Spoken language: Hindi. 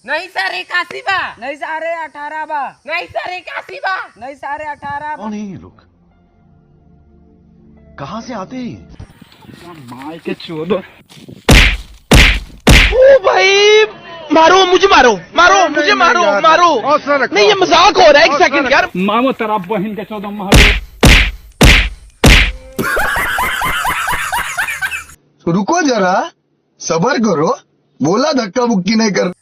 नहीं सर 81 बा। नहीं सारे 18 बा। नहीं सर 81 बा। नहीं सारे 18 बा। कौन है ये लोग? कहाँ से आते हैं? माय के चोदो। ओ भाई मारो मुझे, मारो मारो मुझे, मारो मारो। नहीं ये मजाक हो रहा है, एक सेकंड यार। मामो तेरा बहन के चोदो मारो। रुको जरा, सबर करो, बोला धक्का बुक्की नहीं कर।